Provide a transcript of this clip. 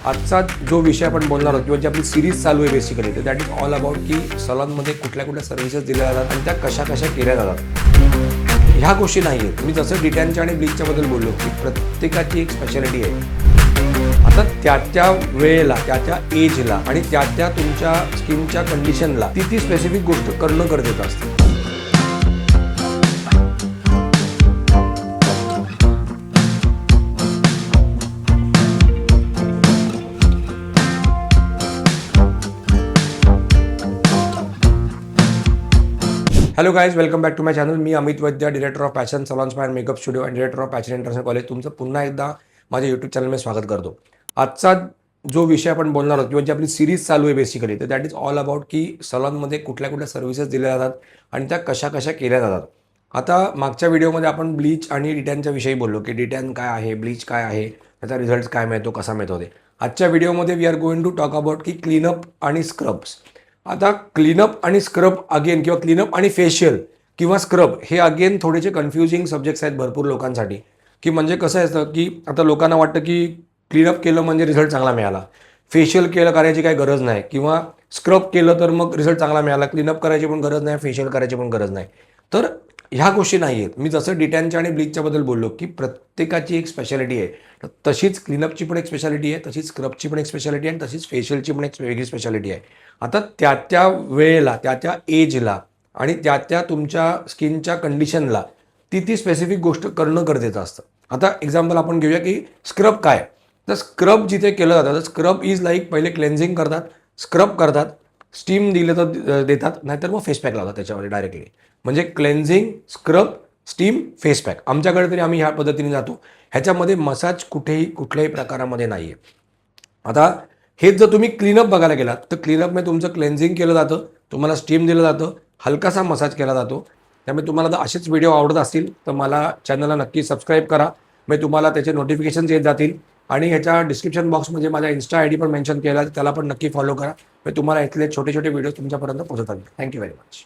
आजचा जो विषय आपण बोलणार आहोत किंवा जी आपली सिरीज चालू आहे बेसिकली तर दॅट इज ऑल अबाउट की सलॉनमध्ये कुठल्या कुठल्या सर्व्हिसेस दिल्या जातात आणि त्या कशा कशा केल्या जातात. ह्या गोष्टी नाही आहेत. मी जसं डिटॅनच्या आणि ब्लीचच्या बद्दल बोललो की प्रत्येकाची एक स्पेशालिटी आहे. आता त्या वेळेला त्या एजला आणि त्या तुमच्या स्किनच्या कंडिशनला ती स्पेसिफिक गोष्ट करणं गरजेचं असतं. Hello guys, welcome back to my channel. मी Amit Vaidya, director of Passion salons and makeup studio आणि director of Passion International college. तुमचं पुन्हा एकदा माझ्या यूट्यूब चॅनलमध्ये स्वागत करतो. आजचा जो विषय आपण बोलणार आहोत किंवा जी आपली सिरीज चालू आहे बेसिकली तर दॅट इज ऑल अबाउट की सलॉनमध्ये कुठल्या कुठल्या सर्व्हिसेस दिल्या जातात आणि त्या कशा कशा केल्या जातात. आता मागच्या व्हिडिओमध्ये आपण ब्लीच आणि डिटॅनच्या विषयी बोललो की डिटॅन काय आहे, ब्लीच काय आहे, त्याचा रिझल्ट काय मिळतो, कसा मिळतो ते. आजच्या व्हिडिओमध्ये we are going to talk about key cleanup आणि स्क्रब्स. आता क्लीनअप आणि स्क्रब अगेन किंवा क्लीनअप आणि फेशियल किंवा स्क्रब हे अगेन थोडेसे कन्फ्युजिंग सब्जेक्ट्स आहेत भरपूर लोकांसाठी. की म्हणजे कसं असतं की आता लोकांना वाटतं की क्लीनअप केलं म्हणजे रिझल्ट चांगला मिळाला, फेशियल केलं करायची काही गरज नाही, किंवा स्क्रब केलं तर मग रिझल्ट चांगला मिळाला, क्लीनअप करायची पण गरज नाही, फेशियल करायची पण गरज नाही. तर ह्या गोष्टी नाही आहेत. मी जसं डिटॅनच्या आणि ब्लीचच्या बद्दल बोललो की प्रत्येकाची एक स्पेशालिटी आहे, तर तशीच क्लीनअपची पण एक स्पेशालिटी आहे, तशीच स्क्रबची पण एक स्पेशालिटी आहे आणि तशीच फेशियलची पण एक वेगळी स्पेशालिटी आहे. आता त्या वेळेला त्या एजला आणि त्या तुमच्या स्किनच्या कंडिशनला ती स्पेसिफिक गोष्ट करणं गरजेचं असतं. आता एक्झाम्पल आपण घेऊया की स्क्रब काय. तर स्क्रब जिथे केलं जातं तर स्क्रब इज लाईक पहिले क्लेन्झिंग करतात, स्क्रब करतात, स्टीम दिलं तर देतात, नाहीतर मग फेस पॅक लावतात त्याच्यामध्ये डायरेक्टली. म्हणजे cleansing, scrub, steam, face pack. आमच्याकडे तरी आम्ही ह्या पद्धतीने जातो. ह्याच्यामध्ये मसाज कुठल्याही प्रकारामध्ये नाही आहे. आता हेच जर तुम्ही क्लीनअप बघायला गेलात तर क्लीनअपमध्ये तुमचं क्लेन्झिंग केलं जातं, तुम्हाला स्टीम दिलं जातं, हलकासा मसाज केला जातो. त्यामुळे तुम्हाला जर असेच व्हिडिओ आवडत असतील तर मला चॅनलला नक्की सबस्क्राईब करा. म्हणजे तुम्हाला त्याचे नोटिफिकेशन्स येत जातील. आणि ह्याच्या डिस्क्रिप्शन बॉक्समध्ये माझा इन्स्टा आय डी पण मेन्शन केला, त्याला पण नक्की फॉलो करा. म्हणजे तुम्हाला इथले छोटे छोटे व्हिडिओ तुमच्यापर्यंत पोहोचतात. Thank you very much.